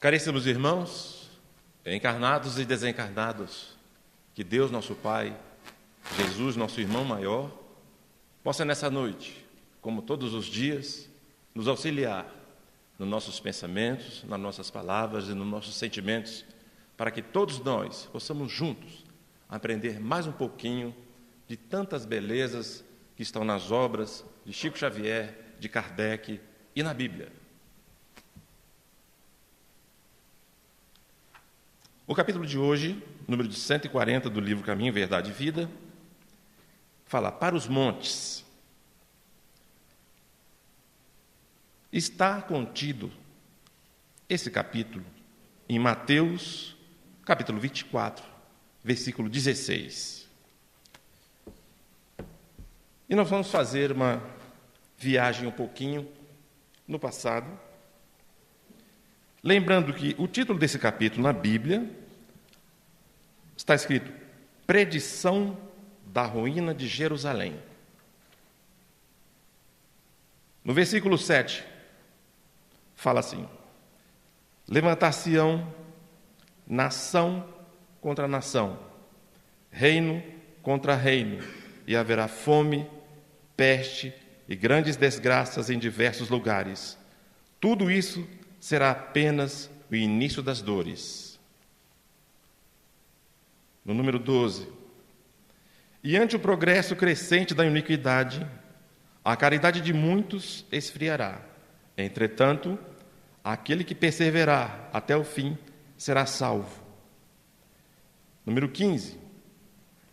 Caríssimos irmãos, encarnados e desencarnados, que Deus, nosso Pai, Jesus, nosso irmão maior, possa nessa noite, como todos os dias, nos auxiliar nos nossos pensamentos, nas nossas palavras e nos nossos sentimentos, para que todos nós possamos juntos aprender mais um pouquinho de tantas belezas que estão nas obras de Chico Xavier, de Kardec e na Bíblia. O capítulo de hoje, número 140 do livro Caminho, Verdade e Vida, fala para os montes. Está contido esse capítulo em Mateus, capítulo 24, versículo 16. E nós vamos fazer uma viagem um pouquinho no passado, lembrando que o título desse capítulo na Bíblia está escrito Predição da ruína de Jerusalém. No versículo 7, fala assim: levantar-se-ão nação contra nação, reino contra reino, e haverá fome, peste e grandes desgraças em diversos lugares. Tudo isso será apenas o início das dores. No número 12, e ante o progresso crescente da iniquidade, a caridade de muitos esfriará. Entretanto, aquele que perseverar até o fim será salvo. Número 15,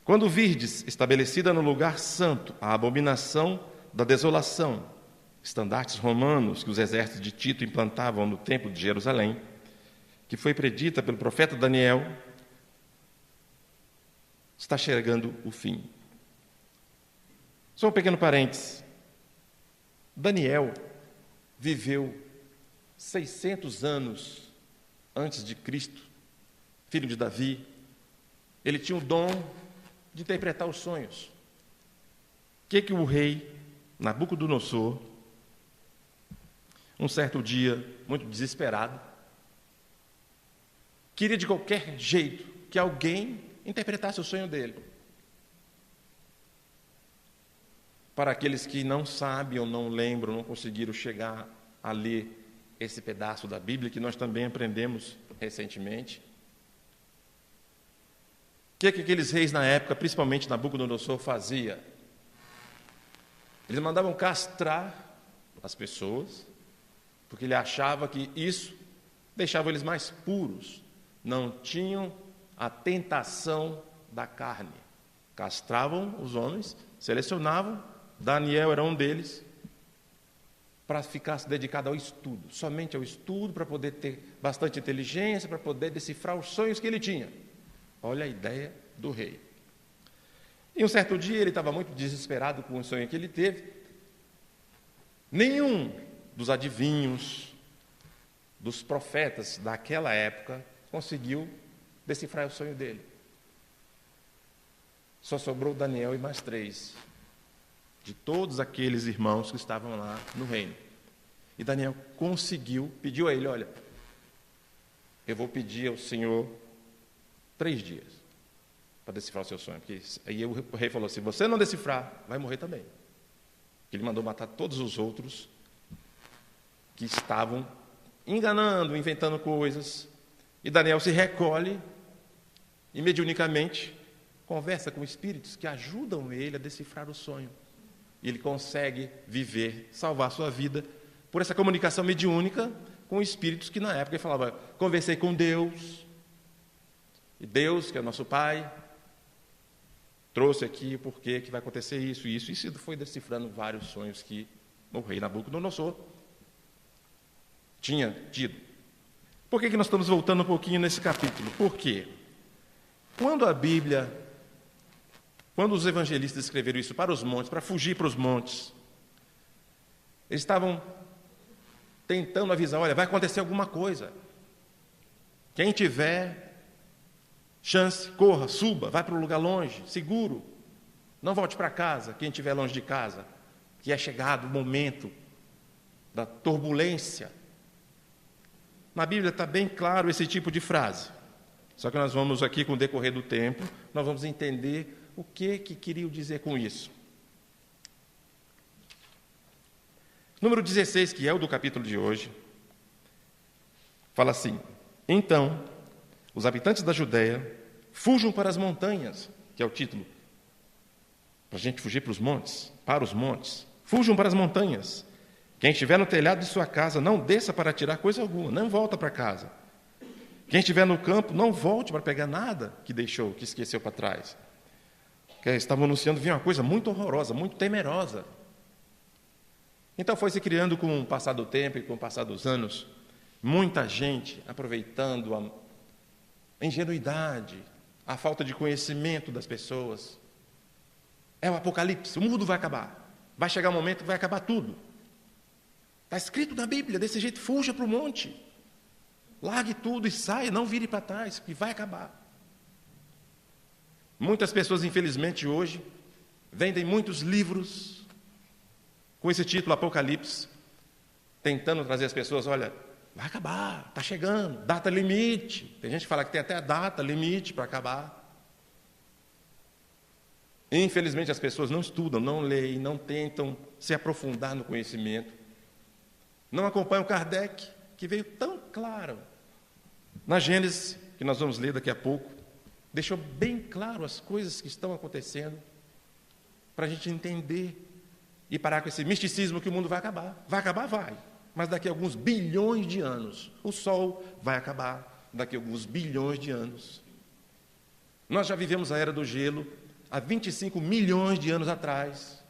quando virdes estabelecida no lugar santo a abominação da desolação, estandartes romanos que os exércitos de Tito implantavam no templo de Jerusalém, que foi predita pelo profeta Daniel, está chegando o fim. Só um pequeno parênteses. Daniel viveu 600 anos antes de Cristo, filho de Davi. Ele tinha o dom de interpretar os sonhos. O que o rei Nabucodonosor, um certo dia, muito desesperado, queria de qualquer jeito que alguém interpretasse o sonho dele. Para aqueles que não sabem ou não lembram, não conseguiram chegar a ler esse pedaço da Bíblia, que nós também aprendemos recentemente, o que aqueles reis na época, principalmente Nabucodonosor, fazia? Eles mandavam castrar as pessoas porque ele achava que isso deixava eles mais puros, não tinham a tentação da carne. Castravam os homens, selecionavam, Daniel era um deles, para ficar dedicado ao estudo, somente ao estudo, para poder ter bastante inteligência, para poder decifrar os sonhos que ele tinha. Olha a ideia do rei. E um certo dia ele estava muito desesperado com o sonho que ele teve. Nenhum dos adivinhos, dos profetas daquela época, conseguiu decifrar o sonho dele. Só sobrou Daniel e mais 3, de todos aqueles irmãos que estavam lá no reino. E Daniel conseguiu, pediu a ele, olha, eu vou pedir ao Senhor 3 dias para decifrar o seu sonho. Porque aí o rei falou, se você não decifrar, vai morrer também. Ele mandou matar todos os outros que estavam enganando, inventando coisas. E Daniel se recolhe e mediunicamente conversa com espíritos que ajudam ele a decifrar o sonho. E ele consegue viver, salvar a sua vida por essa comunicação mediúnica com espíritos que na época ele falava, conversei com Deus, e Deus, que é nosso Pai, trouxe aqui o porquê que vai acontecer isso e isso. E isso foi decifrando vários sonhos que o rei Nabucodonosor tinha tido. Por que nós estamos voltando um pouquinho nesse capítulo? Porque quando a Bíblia, quando os evangelistas escreveram isso para os montes, para fugir para os montes, eles estavam tentando avisar, olha, vai acontecer alguma coisa. Quem tiver chance, corra, suba, vai para um lugar longe, seguro. Não volte para casa, quem estiver longe de casa, que é chegado o momento da turbulência. Na Bíblia está bem claro esse tipo de frase. Só que nós vamos aqui, com o decorrer do tempo, nós vamos entender o que queriam dizer com isso. Número 16, que é o do capítulo de hoje, fala assim, então, os habitantes da Judéia fujam para as montanhas, que é o título, para a gente fugir para os montes, fujam para as montanhas. Quem estiver no telhado de sua casa, não desça para tirar coisa alguma, não volta para casa. Quem estiver no campo, não volte para pegar nada que deixou, que esqueceu para trás. Porque estavam anunciando vir uma coisa muito horrorosa, muito temerosa. Então foi se criando com o passar do tempo e com o passar dos anos, muita gente aproveitando a ingenuidade, a falta de conhecimento das pessoas. É o apocalipse, o mundo vai acabar. Vai chegar um momento que vai acabar tudo. Está escrito na Bíblia, desse jeito, fuja para o monte. Largue tudo e saia, não vire para trás, que vai acabar. Muitas pessoas, infelizmente, hoje, vendem muitos livros com esse título, Apocalipse, tentando trazer as pessoas, olha, vai acabar, está chegando, data limite. Tem gente que fala que tem até a data limite para acabar. Infelizmente, as pessoas não estudam, não leem, não tentam se aprofundar no conhecimento. Não acompanham Kardec, que veio tão claro na Gênesis, que nós vamos ler daqui a pouco, deixou bem claro as coisas que estão acontecendo, para a gente entender e parar com esse misticismo que o mundo vai acabar. Vai acabar? Vai. Mas daqui a alguns bilhões de anos, o Sol vai acabar daqui a alguns bilhões de anos. Nós já vivemos a Era do Gelo há 25 milhões de anos atrás.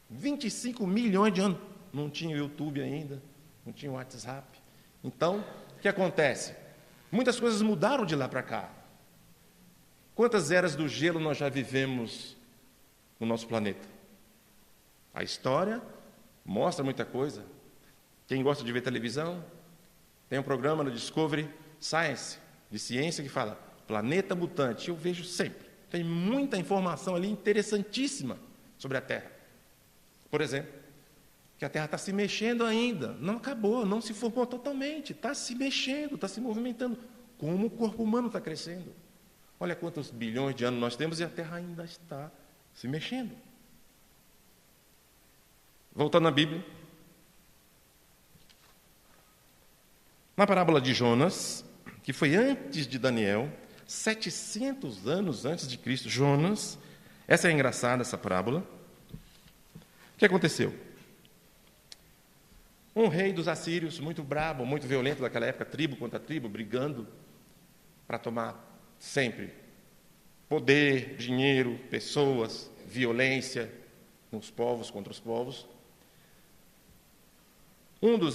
25 milhões de anos. Não tinha YouTube ainda, não tinha WhatsApp. Então, o que acontece? Muitas coisas mudaram de lá para cá. Quantas eras do gelo nós já vivemos no nosso planeta? A história mostra muita coisa. Quem gosta de ver televisão, tem um programa no Discovery Science, de ciência, que fala Planeta Mutante. Eu vejo sempre. Tem muita informação ali interessantíssima sobre a Terra. Por exemplo, que a Terra está se mexendo ainda. Não acabou, não se formou totalmente. Está se mexendo, está se movimentando. Como o corpo humano está crescendo. Olha quantos bilhões de anos nós temos e a Terra ainda está se mexendo. Voltando à Bíblia. Na parábola de Jonas, que foi antes de Daniel, 700 anos antes de Cristo, Jonas, essa é engraçada, essa parábola. O que aconteceu? Um rei dos assírios, muito brabo, muito violento daquela época, tribo contra tribo, brigando para tomar sempre poder, dinheiro, pessoas, violência nos povos contra os povos.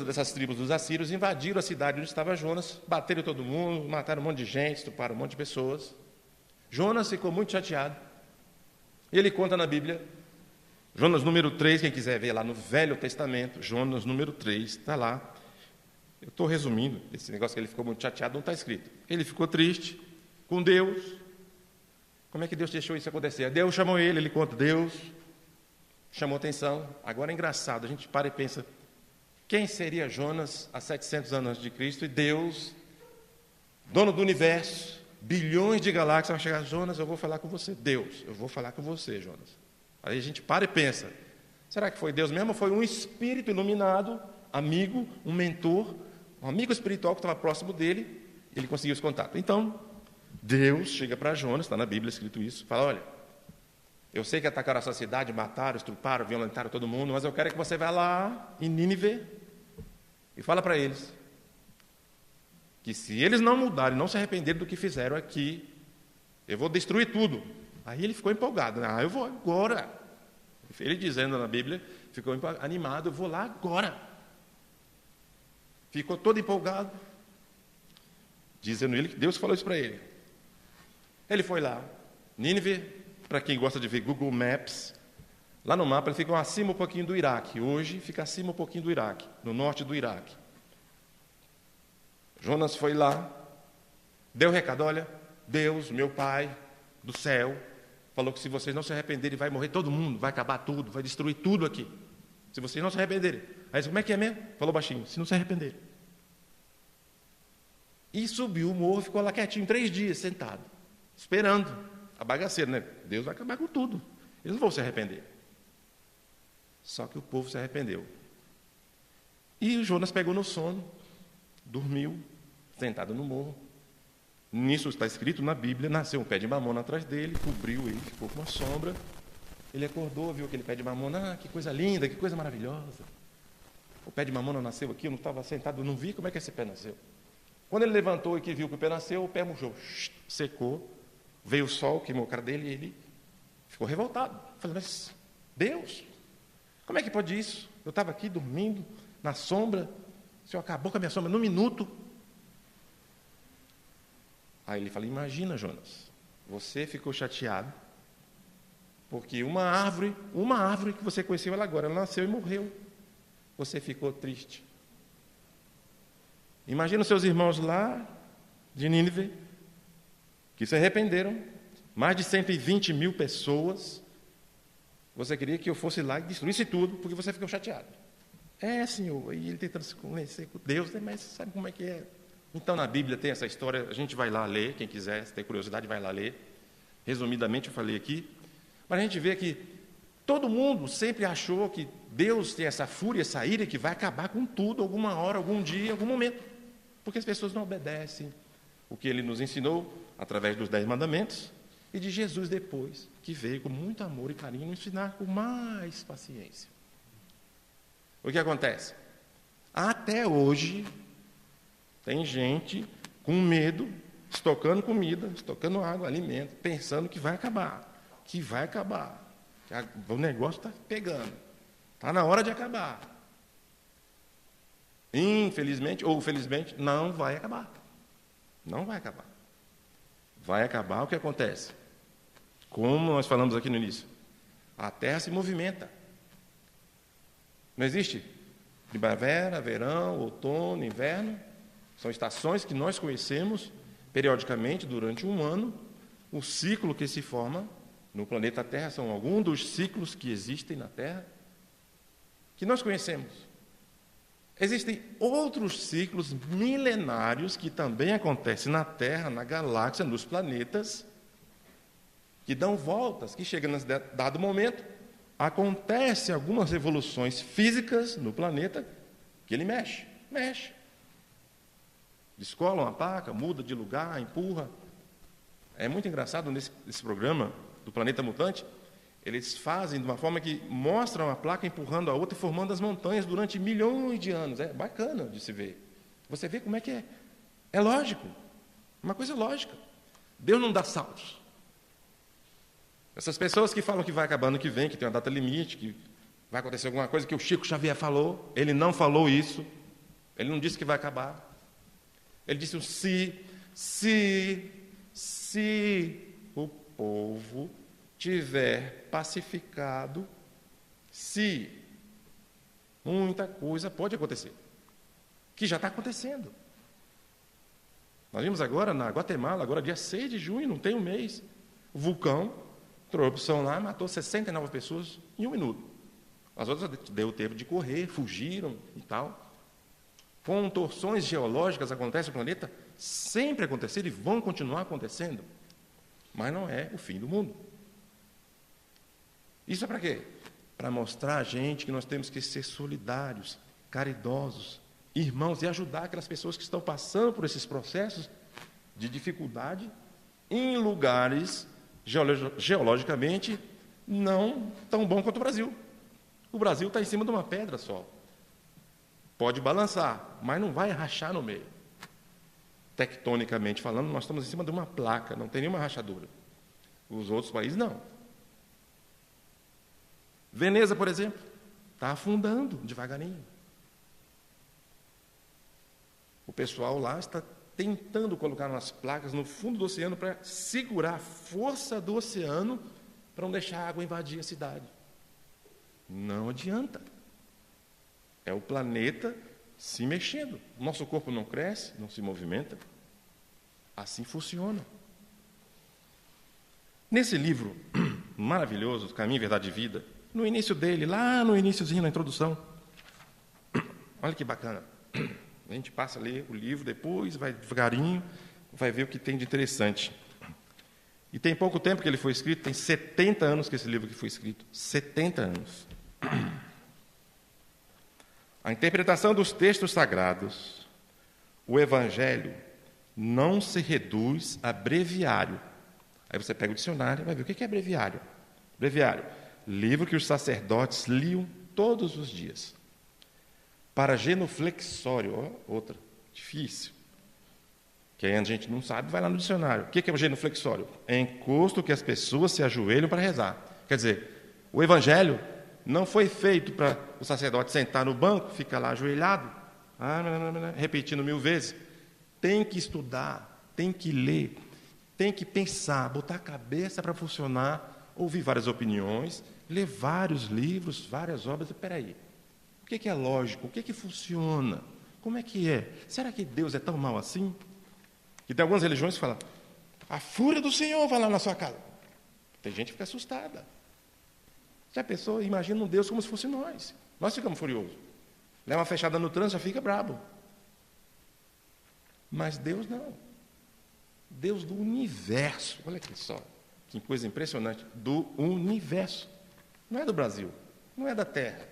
Dessas tribos dos assírios invadiram a cidade onde estava Jonas, bateram todo mundo, mataram um monte de gente, estupraram um monte de pessoas. Jonas ficou muito chateado. Ele conta na Bíblia, Jonas número 3, quem quiser ver lá no Velho Testamento, Jonas número 3, está lá. Eu estou resumindo, esse negócio que ele ficou muito chateado não está escrito. Ele ficou triste com Deus. Como é que Deus deixou isso acontecer? Deus chamou ele conta, Deus chamou atenção. Agora é engraçado, a gente para e pensa, quem seria Jonas há 700 anos antes de Cristo? E Deus, dono do universo, bilhões de galáxias, vai chegar, Jonas, eu vou falar com você. Deus, eu vou falar com você, Jonas. Aí a gente para e pensa, será que foi Deus mesmo ou foi um espírito iluminado, amigo, um mentor, um amigo espiritual que estava próximo dele, ele conseguiu esse contato. Então, Deus chega para Jonas, está na Bíblia escrito isso, fala, olha, eu sei que atacaram a sua cidade, mataram, estruparam, violentaram todo mundo, mas eu quero que você vá lá em Nínive e fala para eles que se eles não mudarem, não se arrependerem do que fizeram aqui, eu vou destruir tudo. Aí ele ficou empolgado, né? Eu vou agora. Ele dizendo na Bíblia, ficou animado, eu vou lá agora. Ficou todo empolgado, dizendo ele que Deus falou isso para ele. Ele foi lá, Nínive, para quem gosta de ver Google Maps, lá no mapa ele fica acima um pouquinho do Iraque. Hoje fica acima um pouquinho do Iraque, no norte do Iraque. Jonas foi lá, deu o recado, olha, Deus, meu Pai do céu, falou que se vocês não se arrependerem, vai morrer todo mundo, vai acabar tudo, vai destruir tudo aqui. Se vocês não se arrependerem. Aí disse, como é que é mesmo? Falou baixinho, se não se arrependerem. E subiu o morro, ficou lá quietinho 3 dias, sentado, esperando a bagaceira, né? Deus vai acabar com tudo. Eles não vão se arrepender. Só que o povo se arrependeu. E o Jonas pegou no sono, dormiu, sentado no morro. Nisso está escrito na Bíblia, nasceu um pé de mamona atrás dele, cobriu ele, ficou com uma sombra. Ele acordou, viu aquele pé de mamona, que coisa linda, que coisa maravilhosa. O pé de mamona nasceu aqui, eu não estava sentado, eu não vi como é que esse pé nasceu. Quando ele levantou e que viu que o pé nasceu, o pé murchou, secou, veio o sol, queimou a cara dele e ele ficou revoltado. Falei, mas Deus, como é que pode isso? Eu estava aqui dormindo, na sombra, o Senhor acabou com a minha sombra num minuto. Aí ele fala, imagina, Jonas, você ficou chateado, porque uma árvore que você conheceu ela agora, ela nasceu e morreu. Você ficou triste. Imagina os seus irmãos lá de Nínive, que se arrependeram, mais de 120 mil pessoas. Você queria que eu fosse lá e destruísse tudo, porque você ficou chateado. Senhor, e ele tentando se convencer com Deus, né? Mas sabe como é que é? Então, na Bíblia tem essa história, a gente vai lá ler, quem quiser, se tem curiosidade, vai lá ler. Resumidamente, eu falei aqui. Mas a gente vê que todo mundo sempre achou que Deus tem essa fúria, essa ira, que vai acabar com tudo, alguma hora, algum dia, algum momento. Porque as pessoas não obedecem o que Ele nos ensinou, através dos 10 mandamentos, e de Jesus depois, que veio com muito amor e carinho nos ensinar com mais paciência. O que acontece? Até hoje, tem gente com medo, estocando comida, estocando água, alimento, pensando que vai acabar, que o negócio está pegando, está na hora de acabar. Infelizmente ou felizmente, não vai acabar. Não vai acabar. Vai acabar o que acontece? Como nós falamos aqui no início, a Terra se movimenta. Não existe primavera, verão, outono, inverno. São estações que nós conhecemos periodicamente durante um ano. O ciclo que se forma no planeta Terra são alguns dos ciclos que existem na Terra que nós conhecemos. Existem outros ciclos milenários que também acontecem na Terra, na galáxia, nos planetas, que dão voltas, que chegam nesse dado momento, acontecem algumas revoluções físicas no planeta que ele mexe. Descola uma placa, muda de lugar, empurra. É muito engraçado nesse programa do Planeta Mutante, Eles fazem de uma forma que mostram a placa empurrando a outra e formando as montanhas durante milhões de anos. É bacana de se ver. Você vê como é que é. É lógico. Uma coisa lógica. Deus não dá saltos. Essas pessoas que falam que vai acabar ano que vem, que tem uma data limite, que vai acontecer alguma coisa que o Chico Xavier falou, ele não falou isso. Ele não disse que vai acabar. Ele disse se o povo tiver pacificado, se muita coisa pode acontecer, que já está acontecendo. Nós vimos agora na Guatemala, agora dia 6 de junho, não tem um mês, o vulcão entrou erupção lá, matou 69 pessoas em 1 minuto. As outras deu tempo de correr, fugiram e tal. Contorções geológicas acontecem no planeta, sempre aconteceram e vão continuar acontecendo. Mas não é o fim do mundo. Isso é para quê? Para mostrar a gente que nós temos que ser solidários, caridosos, irmãos, e ajudar aquelas pessoas que estão passando por esses processos de dificuldade em lugares geologicamente não tão bom quanto o Brasil. O Brasil está em cima de uma pedra só. Pode balançar, mas não vai rachar no meio. Tectonicamente falando, nós estamos em cima de uma placa, não tem nenhuma rachadura. Os outros países, não. Veneza, por exemplo, está afundando devagarinho. O pessoal lá está tentando colocar umas placas no fundo do oceano para segurar a força do oceano para não deixar a água invadir a cidade. Não adianta. É o planeta se mexendo. O nosso corpo não cresce, não se movimenta. Assim funciona. Nesse livro maravilhoso, Caminho, Verdade e Vida, no início dele, lá no iniciozinho, na introdução, olha que bacana. A gente passa a ler o livro, depois vai devagarinho, vai ver o que tem de interessante. E tem pouco tempo que ele foi escrito, tem 70 anos que esse livro aqui foi escrito. 70 anos. A interpretação dos textos sagrados, o Evangelho, não se reduz a breviário. Aí você pega o dicionário e vai ver o que é breviário. Breviário, livro que os sacerdotes liam todos os dias. Para genuflexório, ó, outra, difícil. Que aí a gente não sabe, vai lá no dicionário. O que é o genuflexório? É encosto que as pessoas se ajoelham para rezar. Quer dizer, o Evangelho não foi feito para o sacerdote sentar no banco, ficar lá ajoelhado, repetindo 1000 vezes. Tem que estudar, tem que ler, tem que pensar, botar a cabeça para funcionar, ouvir várias opiniões, ler vários livros, várias obras. Espera aí, o que é lógico? O que funciona? Como é que é? Será que Deus é tão mau assim? E tem algumas religiões que falam, a fúria do Senhor vai lá na sua casa. Tem gente que fica assustada. Já pensou? Imagina um Deus como se fosse nós. Nós ficamos furiosos. Leva uma fechada no trânsito, já fica brabo. Mas Deus não. Deus do universo. Olha aqui só, que coisa impressionante. Do universo. Não é do Brasil, não é da Terra,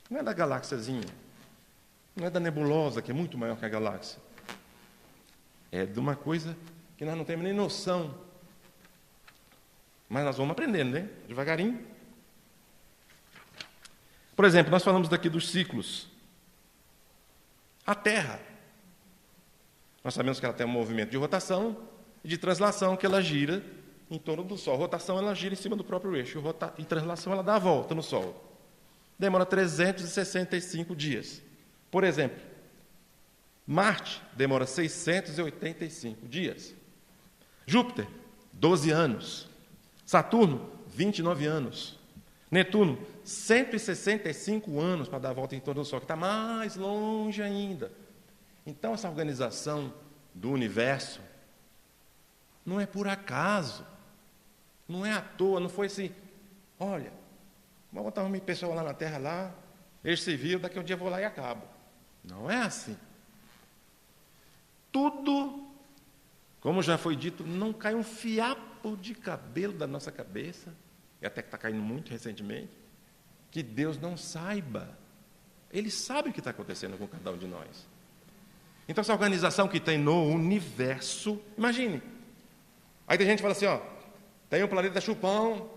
não é da galáxiazinha, não é da nebulosa, que é muito maior que a galáxia. É de uma coisa que nós não temos nem noção. Mas nós vamos aprendendo, né? Devagarinho. Por exemplo, nós falamos daqui dos ciclos. A Terra. Nós sabemos que ela tem um movimento de rotação e de translação, que ela gira em torno do Sol. Rotação, ela gira em cima do próprio eixo. E translação, ela dá a volta no Sol. Demora 365 dias. Por exemplo, Marte demora 685 dias. Júpiter, 12 anos. Saturno, 29 anos. Netuno, 165 anos para dar a volta em torno do Sol, que está mais longe ainda. Então, essa organização do universo não é por acaso, não é à toa, não foi assim, olha, vamos botar uma pessoa lá na Terra, lá, eles se viram, daqui a um dia eu vou lá e acabo. Não é assim. Tudo, como já foi dito, não cai um fiapo de cabelo da nossa cabeça, e até que está caindo muito recentemente, que Deus não saiba. Ele sabe o que está acontecendo com cada um de nós. Então, essa organização que tem no universo, imagine. Aí tem gente que fala assim, ó, tem o planeta Chupão,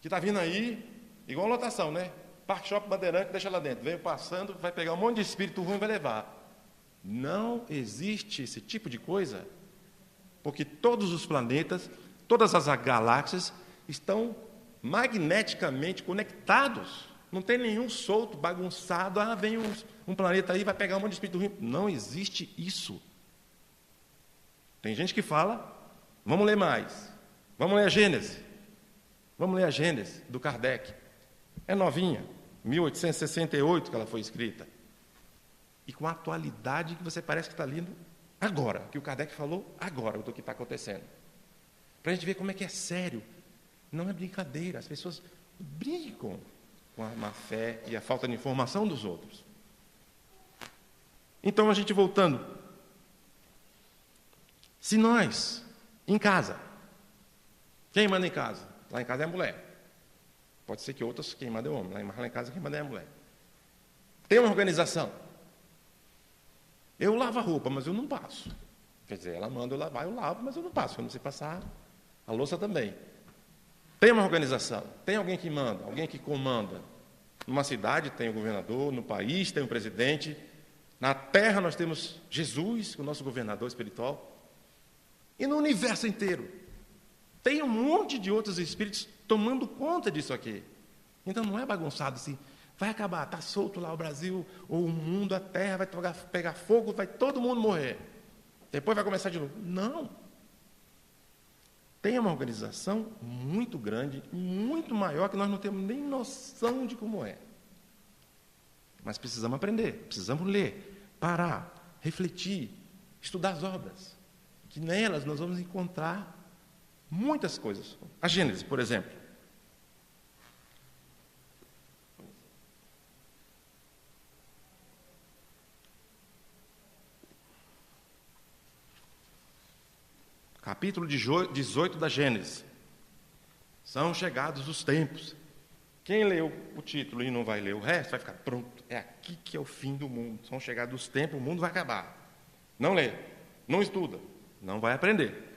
que está vindo aí, igual lotação, né? Parque Shopping Bandeirante, deixa lá dentro. Veio passando, vai pegar um monte de espírito ruim e vai levar. Não existe esse tipo de coisa, porque todos os planetas, todas as galáxias estão magneticamente conectados. Não tem nenhum solto, bagunçado. Ah, vem um planeta aí, vai pegar um monte de espírito ruim. Não existe isso. Tem gente que fala, vamos ler mais. Vamos ler a Gênese. Vamos ler a Gênese, do Kardec. É novinha, 1868 que ela foi escrita. E com a atualidade que você parece que está lendo agora, que o Kardec falou agora, do que está acontecendo. Para a gente ver como é que é sério. Não é brincadeira, as pessoas brincam com a má fé e a falta de informação dos outros. Então, a gente voltando. Se nós, em casa, quem manda em casa? Lá em casa é a mulher. Pode ser que outras, quem manda é o homem. Lá em casa, quem manda é a mulher. Tem uma organização. Eu lavo a roupa, mas eu não passo. Quer dizer, ela manda eu lavar, eu lavo, mas eu não passo. Eu não sei passar a louça também. Tem uma organização. Tem alguém que manda, alguém que comanda. Numa cidade tem o governador, no país tem o presidente. Na terra nós temos Jesus, o nosso governador espiritual. E no universo inteiro tem um monte de outros espíritos tomando conta disso aqui. Então não é bagunçado assim, vai acabar, está solto lá o Brasil, ou o mundo, a terra, vai pegar fogo, vai todo mundo morrer. Depois vai começar de novo. Não. Tem uma organização muito grande, muito maior, que nós não temos nem noção de como é. Mas precisamos aprender, precisamos ler, parar, refletir, estudar as obras, que nelas nós vamos encontrar muitas coisas. A Gênese, por exemplo. Capítulo 18 da Gênese. São chegados os tempos. Quem leu o título e não vai ler o resto, vai ficar pronto. É aqui que é o fim do mundo. São chegados os tempos, o mundo vai acabar. Não lê, não estuda, não vai aprender.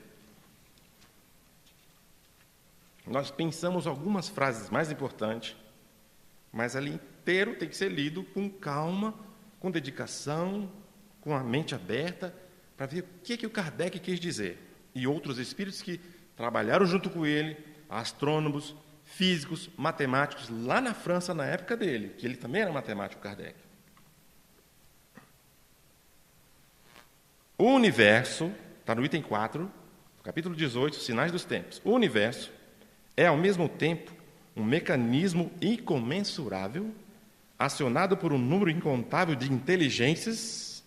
Nós pensamos algumas frases mais importantes, mas ali inteiro tem que ser lido com calma, com dedicação, com a mente aberta, para ver o que o Kardec quis dizer. E outros espíritos que trabalharam junto com ele, astrônomos, físicos, matemáticos, lá na França, na época dele, que ele também era matemático, Kardec. O universo, está no item 4, capítulo 18, Sinais dos Tempos. O universo é, ao mesmo tempo, um mecanismo incomensurável, acionado por um número incontável de inteligências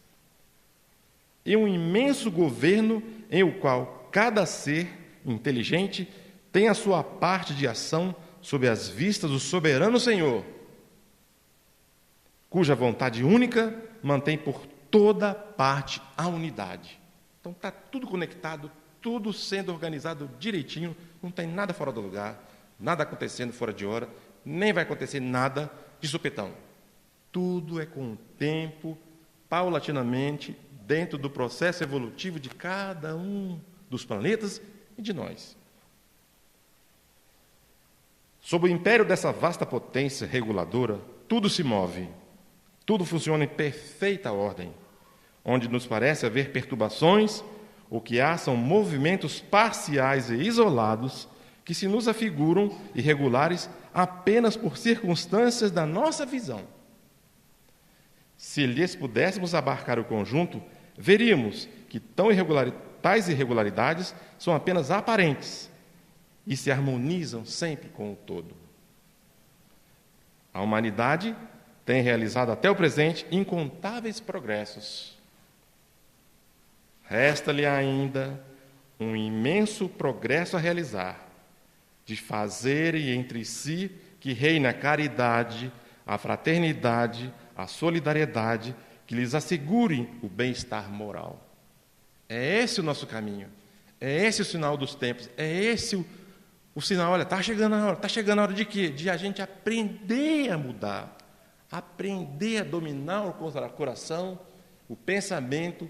e um imenso governo em o qual cada ser inteligente tem a sua parte de ação sob as vistas do soberano Senhor, cuja vontade única mantém por toda parte a unidade. Então está tudo conectado, tudo sendo organizado direitinho, não tem nada fora do lugar, nada acontecendo fora de hora, nem vai acontecer nada de supetão. Tudo é com o tempo, paulatinamente, dentro do processo evolutivo de cada um dos planetas e de nós. Sob o império dessa vasta potência reguladora, tudo se move, tudo funciona em perfeita ordem. Onde nos parece haver perturbações, o que há são movimentos parciais e isolados que se nos afiguram irregulares apenas por circunstâncias da nossa visão. Se lhes pudéssemos abarcar o conjunto, veríamos que tais irregularidades são apenas aparentes e se harmonizam sempre com o todo. A humanidade tem realizado até o presente incontáveis progressos. Resta-lhe ainda um imenso progresso a realizar, de fazer entre si que reine a caridade, a fraternidade, a solidariedade, que lhes assegurem o bem-estar moral. É esse o nosso caminho, é esse o sinal dos tempos, é esse o sinal, olha, está chegando a hora de quê? De a gente aprender a mudar, aprender a dominar o coração, o pensamento,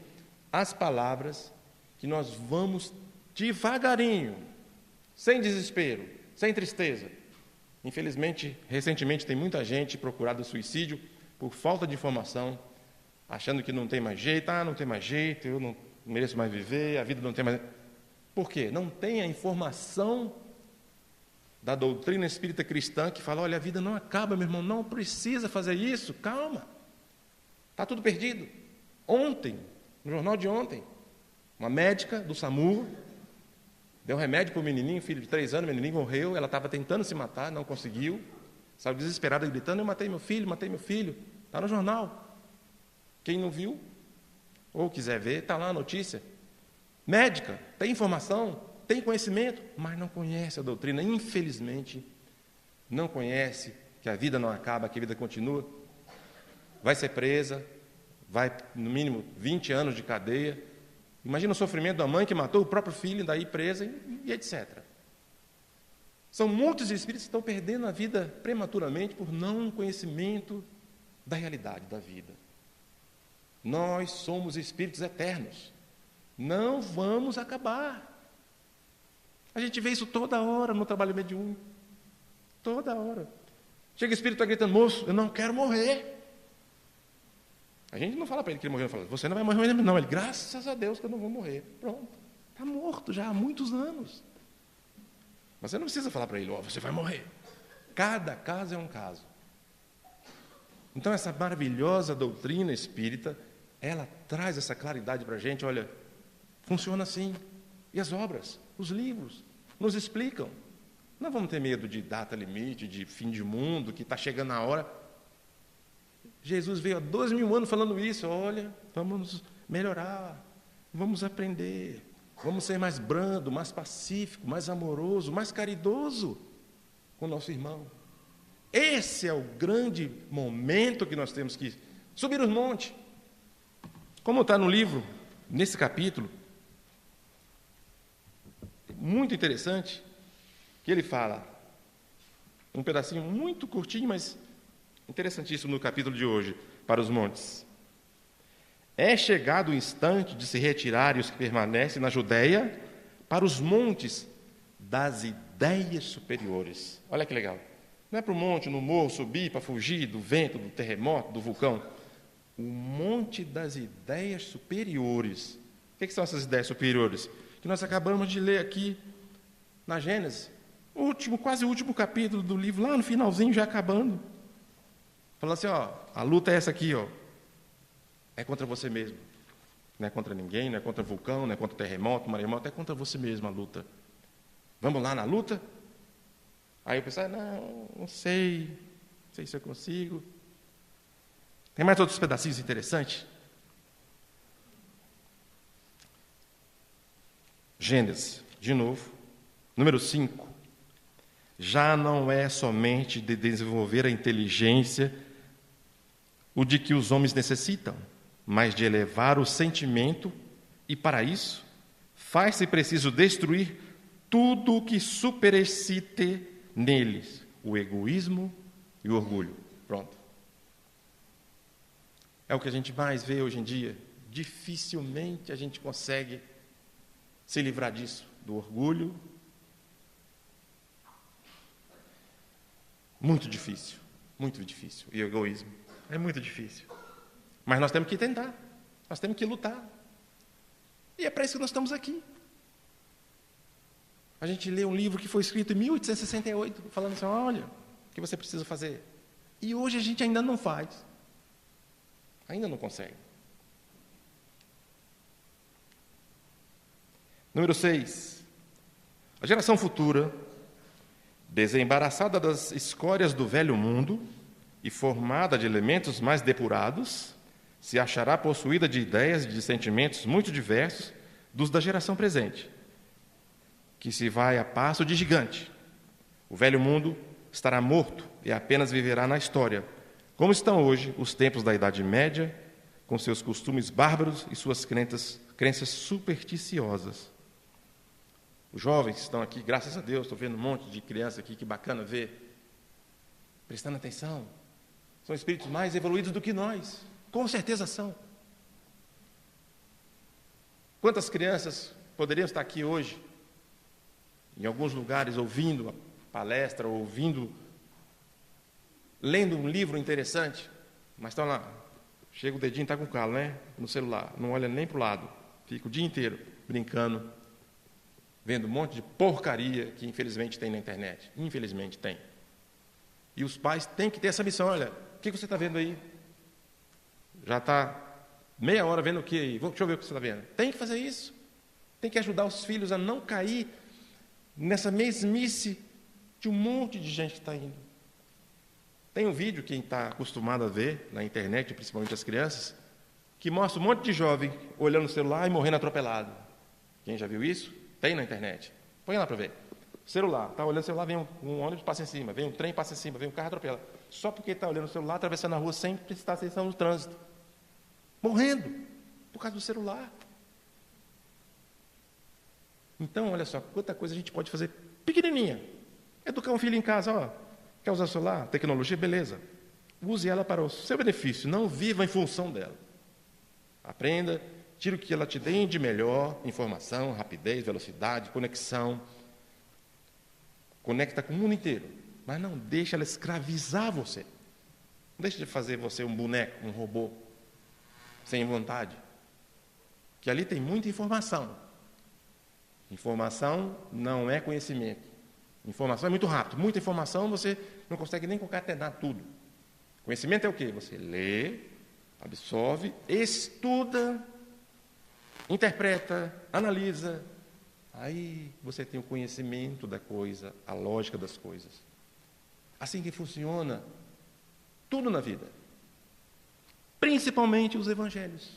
as palavras, que nós vamos devagarinho, sem desespero, sem tristeza, Infelizmente, recentemente tem muita gente procurado suicídio por falta de informação, achando que não tem mais jeito, não tem mais jeito, eu não mereço mais viver, a vida não tem mais... Por quê? Não tem a informação da doutrina espírita cristã que fala, olha, a vida não acaba, meu irmão, não precisa fazer isso, calma, está tudo perdido. Ontem, no jornal de ontem, uma médica do SAMU deu remédio para o menininho, filho de 3 anos, o menininho morreu, ela estava tentando se matar, não conseguiu, saiu desesperada, gritando, eu matei meu filho, está no jornal. Quem não viu, ou quiser ver, está lá a notícia. Médica, tem informação, tem conhecimento, mas não conhece a doutrina, infelizmente, não conhece que a vida não acaba, que a vida continua, vai ser presa, vai, no mínimo, 20 anos de cadeia. Imagina o sofrimento da mãe que matou o próprio filho, daí presa, e etc. São muitos espíritos que estão perdendo a vida prematuramente por não conhecimento da realidade da vida. Nós somos espíritos eternos. Não vamos acabar. A gente vê isso toda hora no trabalho mediúnico. Toda hora. Chega o espírito, está gritando, moço, eu não quero morrer. A gente não fala para ele que ele morreu, fala, você não vai morrer não. Ele, graças a Deus que eu não vou morrer. Pronto, está morto já há muitos anos. Mas você não precisa falar para ele, você vai morrer. Cada caso é um caso. Então essa maravilhosa doutrina espírita, ela traz essa claridade para a gente, olha, funciona assim. E as obras, os livros, nos explicam. Não vamos ter medo de data limite, de fim de mundo, que está chegando a hora. Jesus veio há 2.000 anos falando isso, olha, vamos melhorar, vamos aprender, vamos ser mais brando, mais pacífico, mais amoroso, mais caridoso com o nosso irmão. Esse é o grande momento que nós temos que subir os montes. Como está no livro, nesse capítulo, muito interessante, que ele fala, um pedacinho muito curtinho, mas interessantíssimo no capítulo de hoje, para os montes. É chegado o instante de se retirarem os que permanecem na Judéia para os montes das ideias superiores. Olha que legal. Não é para o monte, no morro, subir para fugir do vento, do terremoto, do vulcão. O monte das ideias superiores. O que são essas ideias superiores? Que nós acabamos de ler aqui na Gênesis. Quase o último capítulo do livro, lá no finalzinho, já acabando. Falando assim, a luta é essa aqui, é contra você mesmo. Não é contra ninguém, não é contra vulcão, não é contra terremoto, maremoto, é contra você mesmo a luta. Vamos lá na luta? Aí eu pensei, não sei se eu consigo. Tem mais outros pedacinhos interessantes? Gênesis, de novo, número 5. Já não é somente de desenvolver a inteligência o de que os homens necessitam, mas de elevar o sentimento, e para isso faz-se preciso destruir tudo o que superexcite neles o egoísmo e o orgulho. Pronto. É o que a gente mais vê hoje em dia. Dificilmente a gente consegue se livrar disso, do orgulho. Muito difícil. E o egoísmo é muito difícil. Mas nós temos que tentar. Nós temos que lutar. E é para isso que nós estamos aqui. A gente lê um livro que foi escrito em 1868, falando assim, olha, o que você precisa fazer. E hoje a gente ainda não faz. Ainda não consegue. Número 6. A geração futura, desembaraçada das escórias do velho mundo e formada de elementos mais depurados, se achará possuída de ideias e de sentimentos muito diversos dos da geração presente, que se vai a passo de gigante. O velho mundo estará morto e apenas viverá na história, como estão hoje os tempos da Idade Média, com seus costumes bárbaros e suas crenças supersticiosas. Os jovens que estão aqui, graças a Deus, estou vendo um monte de criança aqui, que bacana ver, prestando atenção. São espíritos mais evoluídos do que nós, com certeza são. Quantas crianças poderiam estar aqui hoje, em alguns lugares, ouvindo a palestra, ouvindo lendo um livro interessante, mas estão lá, chega o dedinho, está com calo, né? No celular, não olha nem para o lado, fica o dia inteiro brincando, vendo um monte de porcaria que infelizmente tem na internet. Infelizmente tem. E os pais têm que ter essa missão. Olha, o que você está vendo aí? Já está meia hora vendo o que aí? Deixa eu ver o que você está vendo. Tem que fazer isso. Tem que ajudar os filhos a não cair nessa mesmice de um monte de gente que está indo. Tem um vídeo, quem está acostumado a ver na internet, principalmente as crianças, que mostra um monte de jovem olhando o celular e morrendo atropelado. Quem já viu isso? Tem na internet. Põe lá para ver. Celular, está olhando o celular, vem um ônibus, passa em cima, vem um trem, passa em cima, vem um carro, atropela. Só porque está olhando o celular, atravessando a rua sem prestar atenção no trânsito. Morrendo, por causa do celular. Então, olha só, quanta coisa a gente pode fazer pequenininha. Educar um filho em casa, ó, quer usar o celular, tecnologia, beleza. Use ela para o seu benefício, não viva em função dela. Aprenda, tire o que ela te dê de melhor, informação, rapidez, velocidade, conexão. Conecta com o mundo inteiro, mas não deixe ela escravizar você. Não deixe de fazer você um boneco, um robô, sem vontade. Que ali tem muita informação. Informação não é conhecimento. Informação é muito rápido. Muita informação você não consegue nem concatenar tudo. Conhecimento é o quê? Você lê, absorve, estuda, interpreta, analisa. Aí você tem o conhecimento da coisa, a lógica das coisas. Assim que funciona tudo na vida. Principalmente os evangelhos.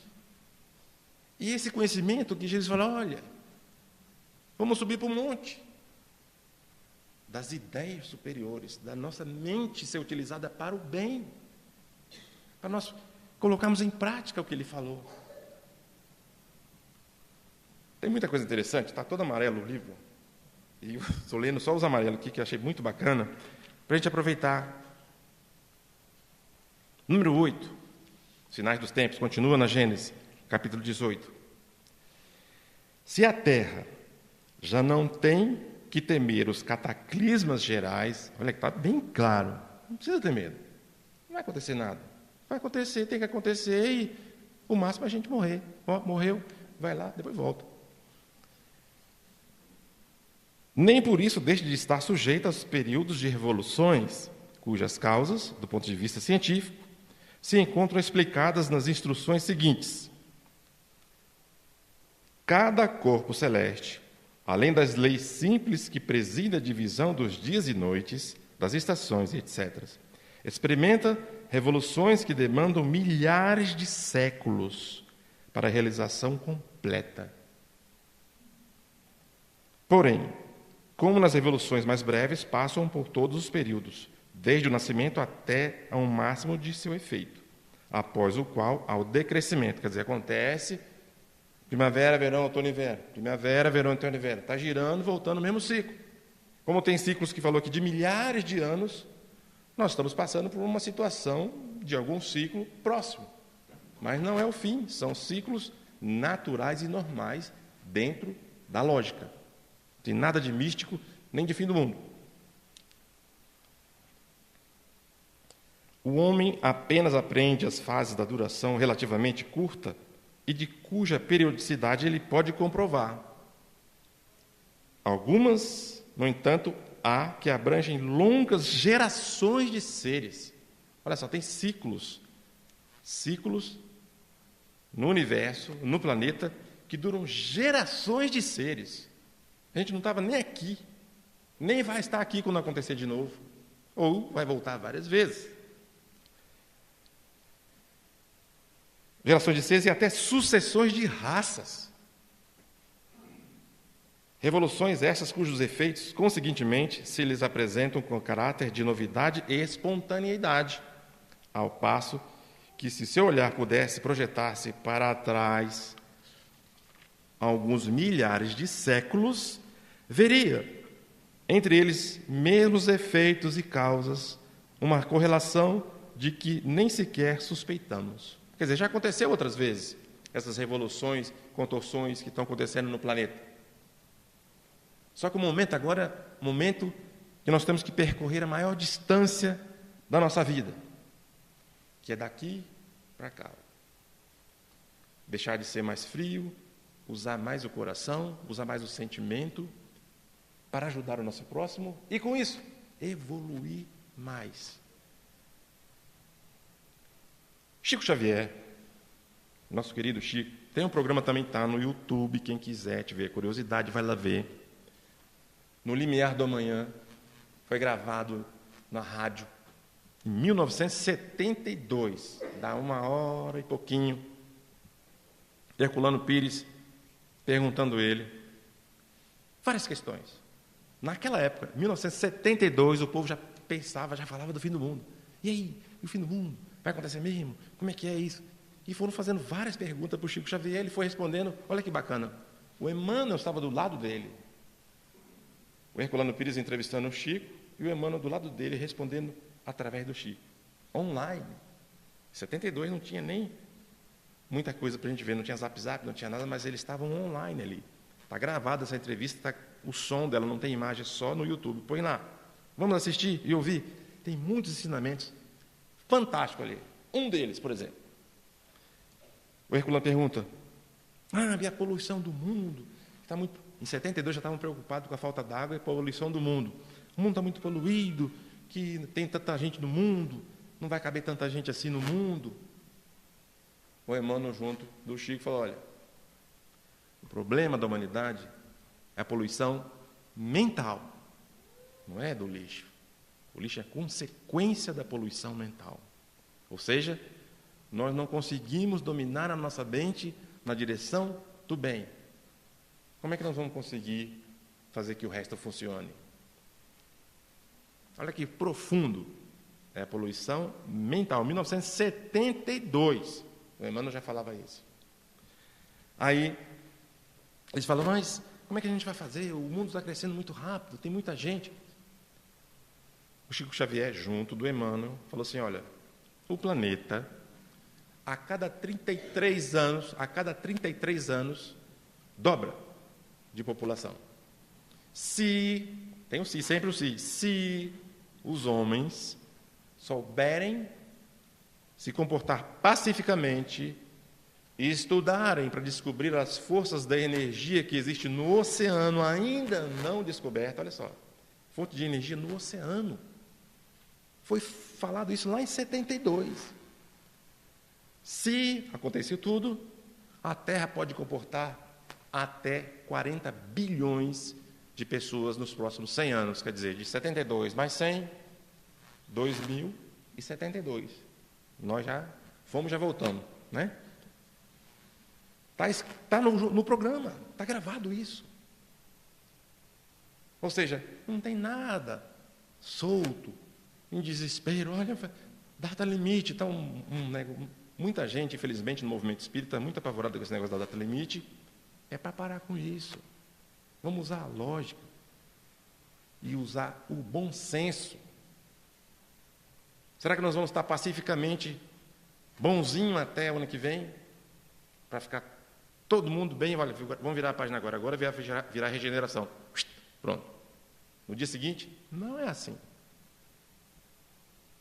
E esse conhecimento que Jesus fala, olha, vamos subir para o monte. Das ideias superiores, da nossa mente ser utilizada para o bem. Para nós colocarmos em prática o que ele falou. Tem muita coisa interessante, está todo amarelo o livro. E eu estou lendo só os amarelos aqui, que eu achei muito bacana, para a gente aproveitar. Número 8, Sinais dos Tempos, continua na Gênesis, capítulo 18. Se a terra já não tem que temer os cataclismas gerais, olha que está bem claro, não precisa ter medo, não vai acontecer nada. Vai acontecer, tem que acontecer e o máximo é a gente morrer. Ó, morreu, vai lá, depois volta. Nem por isso deixe de estar sujeito aos períodos de revoluções, cujas causas, do ponto de vista científico, se encontram explicadas nas instruções seguintes. Cada corpo celeste, além das leis simples que presidem a divisão dos dias e noites, das estações, etc., experimenta revoluções que demandam milhares de séculos para a realização completa. Porém, como nas revoluções mais breves, passam por todos os períodos, desde o nascimento até a um máximo de seu efeito, após o qual há o decrescimento, quer dizer, acontece primavera, verão, outono e inverno, primavera, verão, outono e inverno, está girando, voltando no mesmo ciclo. Como tem ciclos que falou aqui de milhares de anos, nós estamos passando por uma situação de algum ciclo próximo, mas não é o fim, são ciclos naturais e normais dentro da lógica. Não tem nada de místico, nem de fim do mundo. O homem apenas aprende as fases da duração relativamente curta e de cuja periodicidade ele pode comprovar. Algumas, no entanto, há que abrangem longas gerações de seres. Olha só, tem ciclos no universo, no planeta, que duram gerações de seres. A gente não estava nem aqui, nem vai estar aqui quando acontecer de novo, ou vai voltar várias vezes. Gerações de seres e até sucessões de raças. Revoluções essas cujos efeitos, conseguintemente, se lhes apresentam com caráter de novidade e espontaneidade, ao passo que, se seu olhar pudesse projetar-se para trás alguns milhares de séculos, veria, entre eles mesmos efeitos e causas, uma correlação de que nem sequer suspeitamos. Quer dizer, já aconteceu outras vezes, essas revoluções, contorções que estão acontecendo no planeta. Só que o momento agora, momento que nós temos que percorrer a maior distância da nossa vida, que é daqui para cá. Deixar de ser mais frio, usar mais o coração, usar mais o sentimento para ajudar o nosso próximo e, com isso, evoluir mais. Chico Xavier, nosso querido Chico, tem um programa também, está no YouTube, quem quiser tiver curiosidade, vai lá ver. No Limiar do Amanhã, foi gravado na rádio em 1972, dá 1h e pouquinho. Herculano Pires perguntando ele várias questões. Naquela época, 1972, o povo já pensava, já falava do fim do mundo. E aí, e o fim do mundo? Vai acontecer mesmo? Como é que é isso? E foram fazendo várias perguntas para o Chico Xavier, ele foi respondendo, olha que bacana. O Emmanuel estava do lado dele. O Herculano Pires entrevistando o Chico e o Emmanuel do lado dele respondendo através do Chico. Online. Em 72 não tinha nem muita coisa para a gente ver, não tinha zap, não tinha nada, mas eles estavam online ali. Está gravada essa entrevista, o som dela não tem imagem, só no YouTube. Põe lá. Vamos assistir e ouvir. Tem muitos ensinamentos fantásticos ali. Um deles, por exemplo. O Herculano pergunta, e a poluição do mundo? Está muito... Em 72 já estavam preocupados com a falta d'água e a poluição do mundo. O mundo está muito poluído, que tem tanta gente no mundo, não vai caber tanta gente assim no mundo. O Emmanuel, junto do Chico, falou, olha, o problema da humanidade é a poluição mental, não é do lixo. O lixo é consequência da poluição mental. Ou seja, nós não conseguimos dominar a nossa mente na direção do bem. Como é que nós vamos conseguir fazer que o resto funcione? Olha que profundo é a poluição mental. 1972, o Emmanuel já falava isso. Aí, eles falam, mas como é que a gente vai fazer? O mundo está crescendo muito rápido, tem muita gente. O Chico Xavier, junto do Emmanuel, falou assim, olha, o planeta, a cada 33 anos, dobra de população. Tem o se, sempre o se os homens souberem se comportar pacificamente e estudarem para descobrir as forças da energia que existe no oceano ainda não descoberta, olha só, fonte de energia no oceano. Foi falado isso lá em 72. Se acontecer tudo, a Terra pode comportar até 40 bilhões de pessoas nos próximos 100 anos, quer dizer, de 72 mais 100, 2072. Nós já fomos, já voltamos, né? Está no programa, está gravado isso. Ou seja, não tem nada solto, em desespero. Olha, data limite, está muita gente, infelizmente, no movimento espírita, muito apavorada com esse negócio da data limite. É para parar com isso. Vamos usar a lógica e usar o bom senso. Será que nós vamos estar pacificamente bonzinho até o ano que vem? Para ficar todo mundo bem? Olha, vamos virar a página agora. Agora virar regeneração. Pronto. No dia seguinte, não é assim.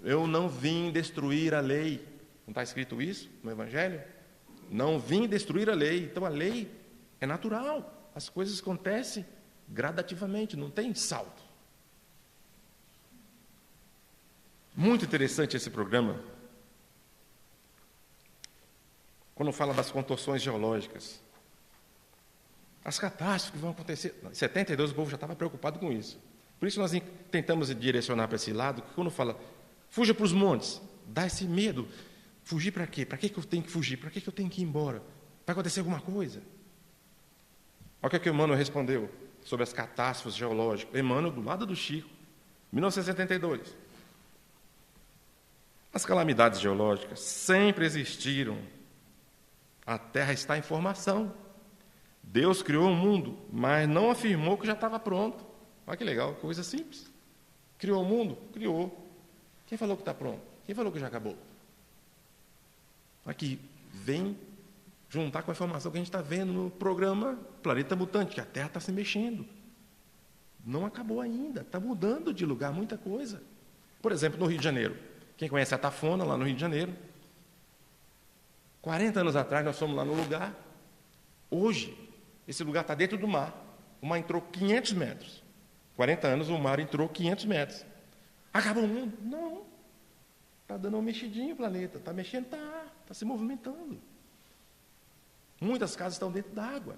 Eu não vim destruir a lei. Não está escrito isso no Evangelho? Não vim destruir a lei. Então a lei é natural. As coisas acontecem gradativamente, não tem salto. Muito interessante esse programa. Quando fala das contorções geológicas. As catástrofes que vão acontecer. Em 72 o povo já estava preocupado com isso. Por isso nós tentamos direcionar para esse lado, que quando fala, fuja para os montes, dá esse medo. Fugir para quê? Para que eu tenho que fugir? Para que eu tenho que ir embora? Vai acontecer alguma coisa? Olha o que o Emmanuel respondeu sobre as catástrofes geológicas. Emmanuel, do lado do Chico, 1972. As calamidades geológicas sempre existiram. A Terra está em formação. Deus criou o mundo, mas não afirmou que já estava pronto. Olha que legal, coisa simples. Criou o mundo? Criou. Quem falou que está pronto? Quem falou que já acabou? Aqui, vem juntar com a informação que a gente está vendo no programa Planeta Mutante, que a Terra está se mexendo. Não acabou ainda, está mudando de lugar muita coisa. Por exemplo, no Rio de Janeiro. Quem conhece a Tafona, lá no Rio de Janeiro? 40 anos atrás nós fomos lá no lugar. Hoje, esse lugar está dentro do mar. O mar entrou 500 metros. 40 anos o mar entrou 500 metros. Acabou o mundo? Não. Está dando uma mexidinha o planeta. Está mexendo? Está se movimentando. Muitas casas estão dentro d'água.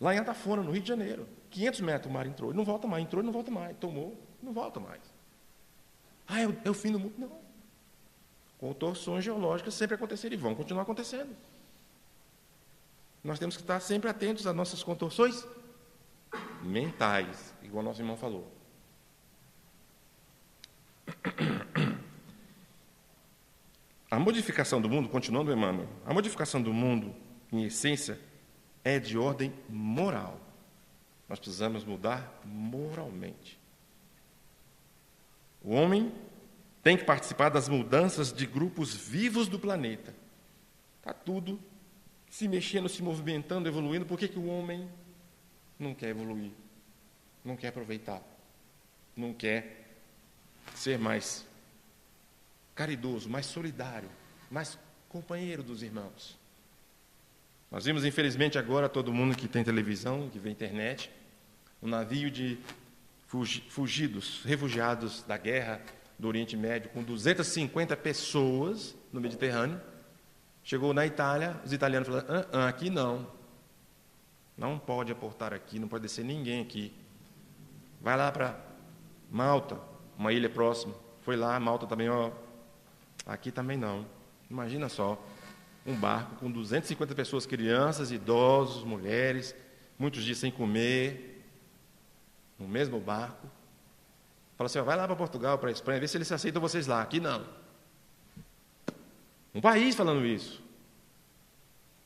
Lá em Atafona, no Rio de Janeiro. 500 metros o mar entrou. E não volta mais. Entrou e não volta mais. Tomou, não volta mais. É o fim do mundo? Não. Contorções geológicas sempre aconteceram e vão continuar acontecendo. Nós temos que estar sempre atentos às nossas contorções mentais, igual nosso irmão falou. A modificação do mundo, continuando Emmanuel, a modificação do mundo, em essência, é de ordem moral. Nós precisamos mudar moralmente. O homem tem que participar das mudanças de grupos vivos do planeta. Está tudo se mexendo, se movimentando, evoluindo. Por que o homem não quer evoluir? Não quer aproveitar? Não quer ser mais caridoso, mais solidário, mais companheiro dos irmãos? Nós vimos, infelizmente, agora, todo mundo que tem televisão, que vê internet, um navio de fugidos, refugiados da guerra do Oriente Médio, com 250 pessoas no Mediterrâneo. Chegou na Itália, os italianos falaram, aqui não. Não pode aportar aqui, não pode descer ninguém aqui. Vai lá para Malta, uma ilha próxima. Foi lá, Malta também, aqui também não. Imagina só, um barco com 250 pessoas, crianças, idosos, mulheres, muitos dias sem comer, no mesmo barco. Fala assim, vai lá para Portugal, para a Espanha, vê se eles aceitam vocês lá. Aqui não. Um país falando isso.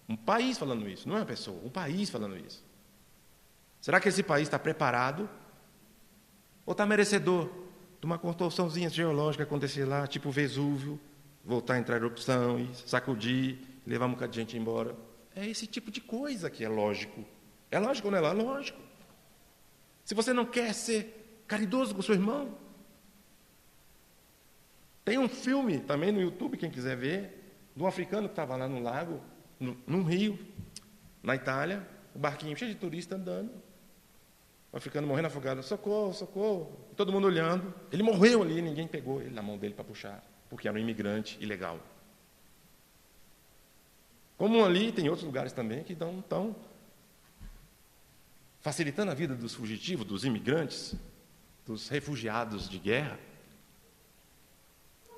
Um país falando isso, não é uma pessoa, um país falando isso. Será que esse país está preparado? Ou está merecedor de uma contorçãozinha geológica acontecer lá, tipo Vesúvio, voltar a entrar em erupção e sacudir, levar um bocado de gente embora? É esse tipo de coisa que é lógico. É lógico ou não é lógico? Se você não quer ser caridoso com o seu irmão, tem um filme também no YouTube, quem quiser ver, de um africano que estava lá no lago, num rio, na Itália, um barquinho cheio de turista andando, o africano morrendo afogado, socorro, socorro, todo mundo olhando, ele morreu ali, ninguém pegou ele na mão dele para puxar, porque era um imigrante ilegal. Como ali, tem outros lugares também que estão facilitando a vida dos fugitivos, dos imigrantes, dos refugiados de guerra.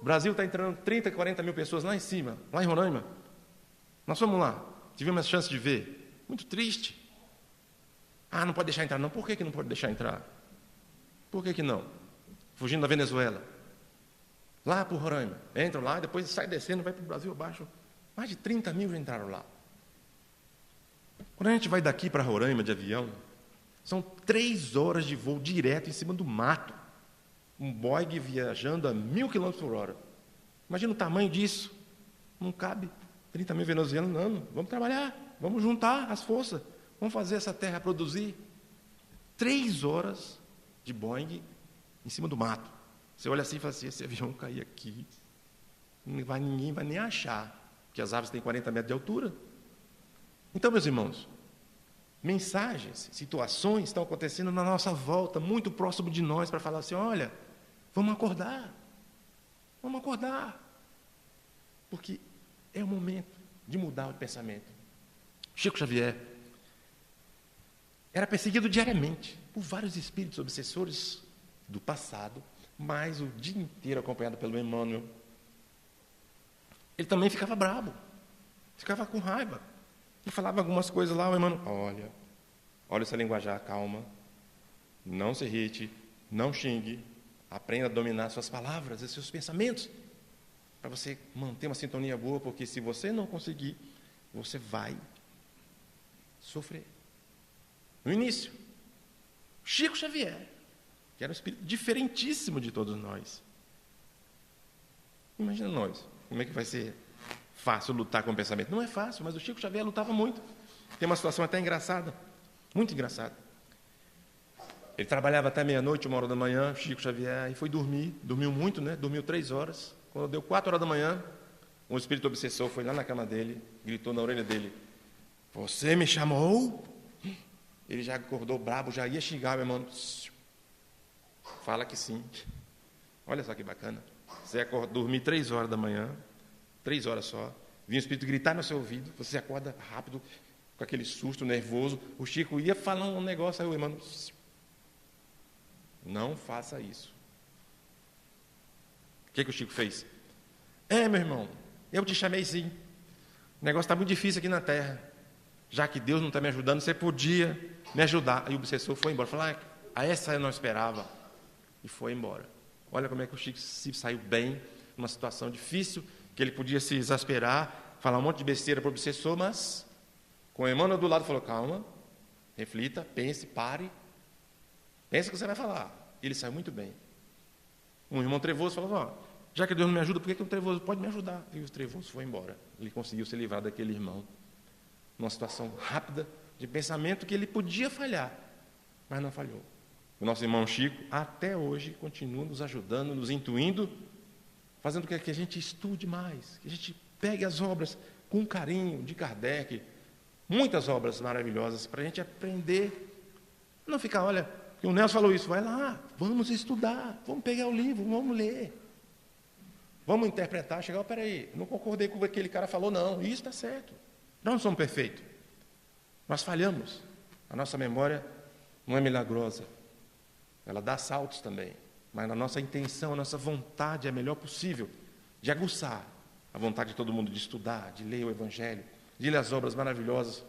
O Brasil está entrando 30, 40 mil pessoas lá em cima, lá em Roraima. Nós fomos lá, tivemos a chance de ver. Muito triste. Não pode deixar entrar. Não, por que não pode deixar entrar? Por que não? Fugindo da Venezuela. Lá para o Roraima. Entram lá, depois sai descendo, vai para o Brasil abaixo. Mais de 30 mil já entraram lá. Quando a gente vai daqui para Roraima de avião, são 3 horas de voo direto em cima do mato. Um Boeing viajando a 1.000 km/h. Imagina o tamanho disso. Não cabe 30 mil venezuelanos, não. Vamos trabalhar, vamos juntar as forças, vamos fazer essa terra produzir. 3 horas de Boeing em cima do mato. Você olha assim e fala assim, esse avião cair aqui, ninguém vai nem achar, porque as aves têm 40 metros de altura. Então, meus irmãos, mensagens, situações estão acontecendo na nossa volta, muito próximo de nós, para falar assim, olha, vamos acordar, porque é o momento de mudar o pensamento. Chico Xavier era perseguido diariamente por vários espíritos obsessores do passado, mas o dia inteiro acompanhado pelo Emmanuel. Ele também ficava bravo, ficava com raiva, e falava algumas coisas lá, o Emmanuel, olha essa linguajar, calma, não se irrite, não xingue, aprenda a dominar suas palavras e seus pensamentos, para você manter uma sintonia boa, porque se você não conseguir, você vai sofrer. No início, Chico Xavier, que era um espírito diferentíssimo de todos nós. Imagina nós, como é que vai ser fácil lutar com o pensamento? Não é fácil, mas o Chico Xavier lutava muito. Tem uma situação até engraçada, muito engraçada. Ele trabalhava até meia-noite, 1h da manhã, Chico Xavier, e foi dormir. Dormiu muito, né? Dormiu 3 horas. Quando deu 4 horas da manhã, um espírito obsessor foi lá na cama dele, gritou na orelha dele: "Você me chamou?" Ele já acordou brabo, já ia xingar, meu irmão. Fala que sim. Olha só que bacana. Você acorda, dormir 3 horas da manhã, 3 horas só, vinha o espírito gritar no seu ouvido, você acorda rápido, com aquele susto, nervoso. O Chico ia falar um negócio, aí o irmão: "Não faça isso." O que o Chico fez? Meu irmão, eu te chamei sim. O negócio está muito difícil aqui na terra. Já que Deus não está me ajudando, você podia me ajudar. Aí o obsessor foi embora. Falou: essa eu não esperava. E foi embora. Olha como é que o Chico se saiu bem numa situação difícil, que ele podia se exasperar, falar um monte de besteira para o obsessor, mas com o Emmanuel do lado falou: calma, reflita, pense, pare, pense o que você vai falar. Ele saiu muito bem. Um irmão trevoso falou: já que Deus não me ajuda, por que o trevoso pode me ajudar? E o trevoso foi embora. Ele conseguiu se livrar daquele irmão, numa situação rápida de pensamento que ele podia falhar, mas não falhou. O nosso irmão Chico, até hoje, continua nos ajudando, nos intuindo, fazendo com que a gente estude mais, que a gente pegue as obras com carinho de Kardec, muitas obras maravilhosas, para a gente aprender. Não ficar, olha, o Nelson falou isso, vai lá, vamos estudar, vamos pegar o livro, vamos ler. Vamos interpretar, chegar, peraí, não concordei com o que aquele cara falou, não, isso está certo. Nós não somos perfeitos. Nós falhamos. A nossa memória não é milagrosa. Ela dá saltos também. Mas a nossa intenção, a nossa vontade é a melhor possível de aguçar a vontade de todo mundo de estudar, de ler o Evangelho, de ler as obras maravilhosas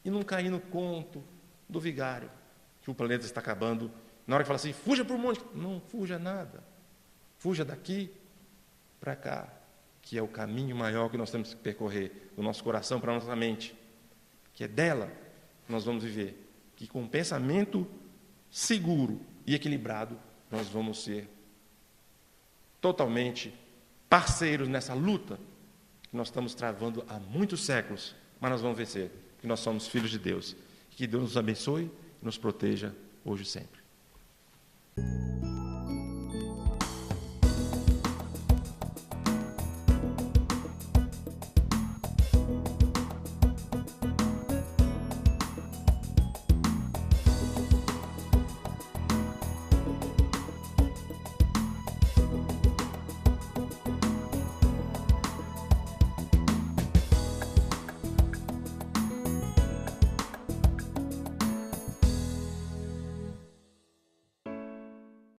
e não cair no conto do vigário, que o planeta está acabando. Na hora que fala assim, fuja para o monte. Não fuja nada. Fuja daqui para cá, que é o caminho maior que nós temos que percorrer do nosso coração para a nossa mente, que é dela que nós vamos viver, que com um pensamento seguro e equilibrado nós vamos ser totalmente parceiros nessa luta que nós estamos travando há muitos séculos, mas nós vamos vencer, que nós somos filhos de Deus. Que Deus nos abençoe e nos proteja hoje e sempre.